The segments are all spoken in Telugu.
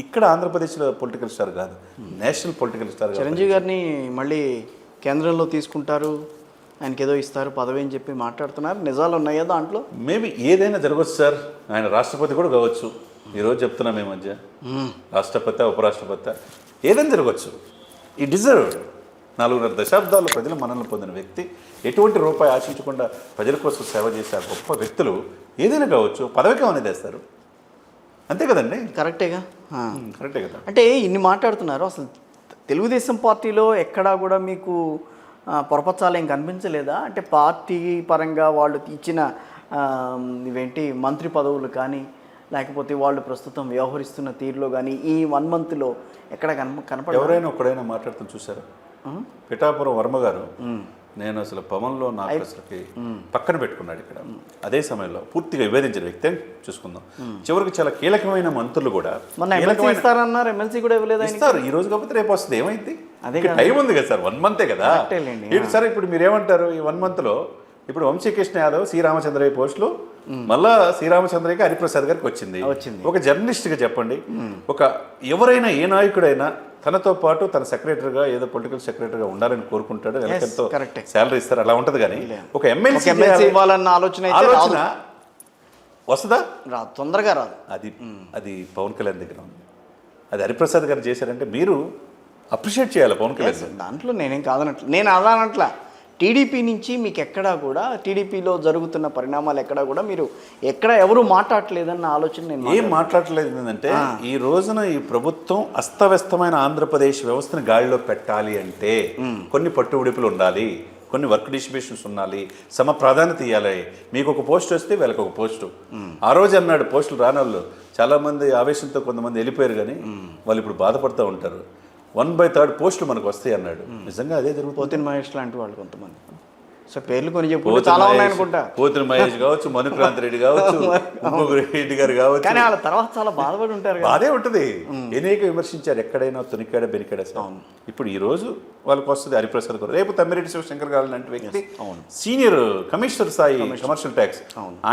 ఇక్కడ ఆంధ్రప్రదేశ్లో పొలిటికల్ స్టార్ కాదు, నేషనల్ పొలిటికల్ స్టార్. చిరంజీవి గారిని మళ్ళీ కేంద్రంలో తీసుకుంటారు, ఆయనకి ఏదో ఇస్తారు పదవి అని చెప్పి మాట్లాడుతున్నారు. నిజాలు ఉన్నాయా దాంట్లో? మేబీ ఏదైనా జరగవచ్చు సార్. ఆయన రాష్ట్రపతి కూడా కావచ్చు. ఈరోజు చెప్తున్నాం ఈ మధ్య రాష్ట్రపతి ఉపరాష్ట్రపతి ఏదైనా జరగవచ్చు. ఈ డిజర్వ్డ్ 4.5 దశాబ్దాల్లో ప్రజలు మనల్ని పొందిన వ్యక్తి, ఎటువంటి రూపాయి ఆశించకుండా ప్రజల కోసం సేవ చేసే గొప్ప వ్యక్తులు ఏదైనా కావచ్చు. పదవికి అనేది వేస్తారు, అంతే కదండి. కరెక్టేగా. కరెక్టే కదా. అంటే ఇన్ని మాట్లాడుతున్నారు, అసలు తెలుగుదేశం పార్టీలో ఎక్కడా కూడా మీకు పొరపచ్చాలు ఏం కనిపించలేదా? అంటే పార్టీ పరంగా వాళ్ళు ఇచ్చిన ఇవేంటి మంత్రి పదవులు కానీ, లేకపోతే వాళ్ళు ప్రస్తుతం వ్యవహరిస్తున్న తీరులో కానీ ఈ 1 monthలో ఎక్కడ కనపడ ఎవరైనా ఒకడైనా మాట్లాడుతూ చూసారు? పిఠాపురం వర్మ గారు, నేను అసలు పవన్లో నా అసలుకి పక్కన పెట్టుకున్నాడు ఇక్కడ. అదే సమయంలో పూర్తిగా విభేదించిన వ్యక్తి చూసుకుందాం. చివరికి చాలా కీలకమైన మంత్రులు కూడా ఇస్తారన్నారు, ఎమ్మెల్సీ కూడా ఇవ్వలేదు. ఇస్తారు, ఈ రోజు కాకపోతే రేపు వస్తుంది. ఏమైంది? టైం ఉంది కదా సార్, 1 month కదా. సార్ ఇప్పుడు మీరు ఏమంటారు? ఈ 1 monthలో ఇప్పుడు వంశీకృష్ణ యాదవ్, శ్రీరామచంద్రయ్య పోస్టులు మళ్ళా శ్రీరామచంద్రయ్యకి హరిప్రసాద్ గారికి వచ్చింది. ఒక జర్నలిస్ట్గా చెప్పండి, ఒక ఎవరైనా ఏ నాయకుడైనా తనతో పాటు తన సెక్రటరీగా ఏదో పొలిటికల్ సెక్రటరీగా ఉండాలని కోరుకుంటాడు. ఎంతో శాలరీ ఇస్తారు, అలా ఉంటుంది. కానీ ఒక ఎమ్మెల్సీ ఇవ్వాలన్న ఆలోచన వస్తుందా? రాదు, తొందరగా రాదు. అది పవన్ కళ్యాణ్ దగ్గర ఉంది. అది హరిప్రసాద్ గారు చేశారంటే మీరు అప్రిషియేట్ చేయాలి పవన్ కళ్యాణ్. దాంట్లో నేనేం కాదనట్లే, నేను అలా అనట్లా. టీడీపీ నుంచి మీకు ఎక్కడా కూడా, టీడీపీలో జరుగుతున్న పరిణామాలు ఎక్కడా కూడా మీరు ఎవరు మాట్లాడలేదన్న ఆలోచన నేను ఏం మాట్లాడలేదు. ఏంటంటే ఈ రోజున ఈ ప్రభుత్వం అస్తవ్యస్తమైన ఆంధ్రప్రదేశ్ వ్యవస్థను గాడిలో పెట్టాలి అంటే కొన్ని పట్టుబిడుపులు ఉండాలి, కొన్ని వర్క్ డిస్ట్రిబ్యూషన్స్ ఉండాలి, సమ ప్రాధాన్యత ఇవ్వాలి. మీకు ఒక పోస్ట్ వస్తే వీళ్ళకి ఒక పోస్టు. ఆ రోజు అన్నాడు పోస్టులు రానోళ్ళు చాలామంది ఆవేశంతో కొంతమంది వెళ్ళిపోయారు, కానీ వాళ్ళు ఇప్పుడు బాధపడుతూ ఉంటారు. 1/3 పోస్టులు మనకు వస్తాయి అన్నాడు. నిజంగా అదే జరుగుతుంది. పోతిన మహేష్ లాంటి వాళ్ళు కొంతమంది, సో పేర్లు కొన్ని చెప్పు, చాలా ఉన్నాయనుకుంటా. పోతిన మహేష్ కావచ్చు, మనుక్రాంత్ రెడ్డి కావచ్చు, రెడ్డి గారు కావచ్చు. కానీ వాళ్ళ తర్వాత చాలా బాధపడి ఉంటారు. బాధే ఉంటుంది. అనేక విమర్శించారు, ఎక్కడైనా తునికాడ బెనికాడ. ఇప్పుడు ఈ రోజు వాళ్ళకి వస్తుంది హరిప్రసాద్ గారు, రేపు తమ్మిరెడ్డి శివశంకర్ గారు లాంటి వ్యక్తి, సీనియర్ కమిషనర్ స్థాయి కమర్షియల్ ట్యాక్స్,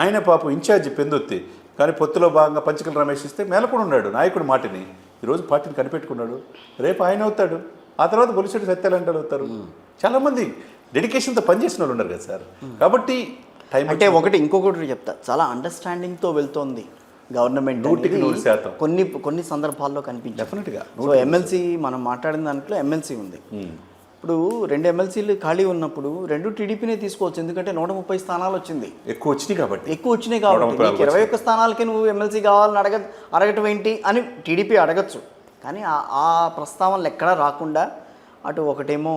ఆయన పాపం ఇన్ఛార్జి పెందొత్తి. కానీ పొత్తులో భాగంగా పంచకల రమేష్ ఇస్తే మేలకుండా ఉన్నాడు నాయకుడు మాటిని. ఈరోజు పార్టీని కనిపెట్టుకున్నాడు, రేపు ఆయన అవుతాడు, ఆ తర్వాత బొలిశెట్టి సత్యాలంటారు అవుతారు. చాలామంది డెడికేషన్తో పనిచేసిన వాళ్ళు ఉన్నారు కదా సార్. కాబట్టి టైం అంటే ఇంకొకటి చెప్తా, చాలా అండర్స్టాండింగ్తో వెళ్తోంది గవర్నమెంట్. 100% కొన్ని సందర్భాల్లో కనిపించింది డెఫినెట్గా. సో ఎమ్మెల్సీ మనం మాట్లాడిన దాంట్లో ఎమ్మెల్సీ ఉంది. ఇప్పుడు 2 ఎమ్మెల్సీలు ఖాళీ ఉన్నప్పుడు 2 టీడీపీనే తీసుకోవచ్చు, ఎందుకంటే 130 స్థానాలు వచ్చింది. ఎక్కువ వచ్చినాయి కాబట్టి నీకు 21 స్థానాలకి నువ్వు ఎమ్మెల్సీ కావాలని అడగటం ఏంటి అని టీడీపీ అడగచ్చు. కానీ ఆ ప్రస్తావనలు ఎక్కడా రాకుండా అటు ఒకటేమో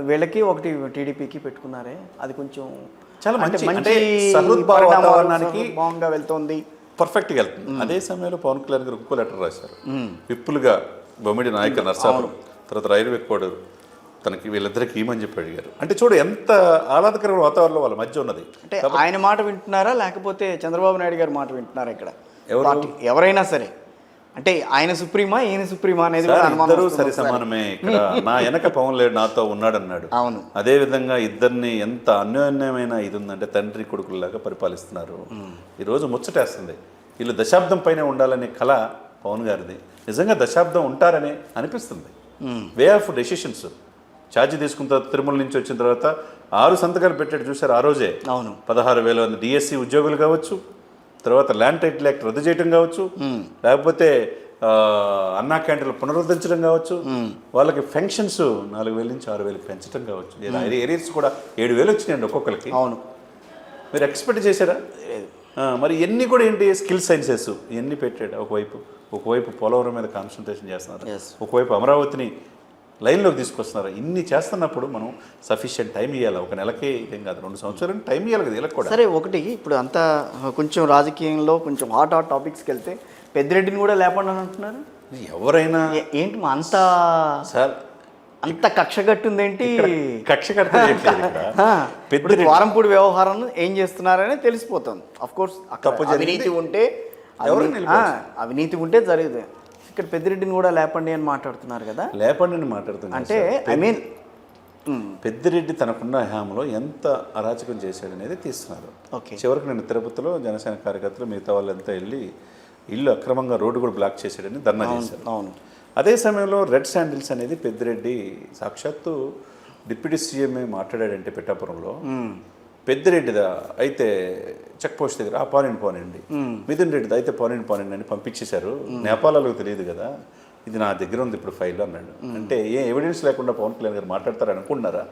వీళ్ళకి ఒకటి టీడీపీకి పెట్టుకున్నారే, అది కొంచెం చాలా మంచి బాగుంగా వెళ్తోంది, పర్ఫెక్ట్గా వెళ్తుంది. అదే సమయంలో పవన్ కళ్యాణ్ గారు ఇంకో లెటర్ రాశారు. విప్పులుగా బొమ్మిడి నాయక నర్సాపురం, తర్వాత రైల్వే కోడరు తనకి వీళ్ళిద్దరికి ఏమని చెప్పి అడిగారు. అంటే చూడు ఎంత ఆహ్లాదకరమైన వాతావరణంలో వాళ్ళ మధ్య ఉన్నది. అంటే ఆయన మాట వింటున్నారా, లేకపోతే చంద్రబాబు నాయుడు గారి మాట వింటున్నారా? ఇక్కడ ఎవరైనా సరే, అంటే ఆయన సుప్రీమా ఈయన సుప్రీమా అనేది అందరూ సరి సమానమే. ఇక్కడ నా వెనక పవన్ లేడు, నాతో ఉన్నాడన్నాడు. అవును. అదే విధంగా ఇద్దరిని ఎంత అన్యోన్యమైన ఇది ఉందంటే తండ్రి కొడుకుల్లాగా పరిపాలిస్తున్నారు. ఈరోజు ముచ్చటేస్తుంది. వీళ్ళు దశాబ్దం పైన ఉండాలనే కళ పవన్ గారిది. నిజంగా దశాబ్దం ఉంటారని అనిపిస్తుంది. Way of decisions. ఛార్జీ తీసుకున్న తర్వాత తిరుమల నుంచి వచ్చిన తర్వాత 6 సంతకాలు పెట్టాడు చూసారు ఆ రోజే. అవును. 16,000 డిఎస్సి ఉద్యోగులు కావచ్చు, తర్వాత ల్యాండ్ టైటిల్ యాక్ట్ రద్దు చేయడం కావచ్చు, లేకపోతే అన్నా క్యాంటీన్లు పునరుద్ధరించడం కావచ్చు, వాళ్ళకి పెన్షన్స్ 4,000 నుంచి 6,000 పెంచడం కావచ్చు. ఏరియర్స్ కూడా 7,000 వచ్చినాయండి ఒక్కొక్కరికి. అవును. మీరు ఎక్స్పెక్ట్ చేశారా? మరి ఎన్ని కూడా ఏంటి స్కిల్ సైన్సెస్ ఇవన్నీ పెట్టాడు. ఒకవైపు పోలవరం మీద కాన్సన్ట్రేషన్ చేస్తున్నారు, ఒకవైపు అమరావతిని లైన్లోకి తీసుకొస్తున్నారు. ఇన్ని చేస్తున్నప్పుడు మనం సఫిషియెంట్ టైం ఇవ్వాలి. ఒక నెలకే ఇదేం కాదు, 2 సంవత్సరాలు టైం ఇవ్వాలి కదా వీళ్ళకి కూడా. సరే, ఇప్పుడు అంతా కొంచెం రాజకీయంలో కొంచెం హాట్ టాపిక్స్కి వెళ్తే పెద్దిరెడ్డిని కూడా లేపండి అని అంటున్నారు. ఎవరైనా ఏంటి అంత సార్ అంత కక్ష కట్టుందేంటి? కక్ష కట్టు వారంపూడి వ్యవహారం ఏం చేస్తున్నారని తెలిసిపోతుంది. అఫ్ కోర్స్ అవినీతి ఉంటే జరిగింది. ఇక్కడ పెద్దిరెడ్డిని కూడా లేపండి అని మాట్లాడుతున్నారు కదా. లేపండి అని మాట్లాడుతున్నారు అంటే ఐ మీన్ పెద్దిరెడ్డి తనకున్న హయాంలో ఎంత అరాచకం చేశాడనేది తీస్తున్నారు. చివరికి నేను తిరుపతిలో జనసేన కార్యకర్తలు మిగతా వాళ్ళంతా వెళ్ళి ఇల్లు అక్రమంగా రోడ్డు కూడా బ్లాక్ చేశాడని ధర్నా చేశారు. అవును. అదే సమయంలో రెడ్ శాండిల్స్ అనేది పెద్దిరెడ్డి సాక్షాత్తు డిప్యూటీ సీఎంఏ మాట్లాడాడంటే పిఠాపురంలో పెద్దిరెడ్డిదా అయితే చెక్ పోస్ట్ దగ్గర పోనండి మిథున్ రెడ్డిదా అయితే పోనండి అని పంపించేశారు. నేపాలకు తెలియదు కదా, ఇది నా దగ్గర ఉంది ఇప్పుడు ఫైల్ అన్నాడు. అంటే ఏ ఎవిడెన్స్ లేకుండా పవన్ కళ్యాణ్ గారు మాట్లాడతారని అనుకుంటున్నారా?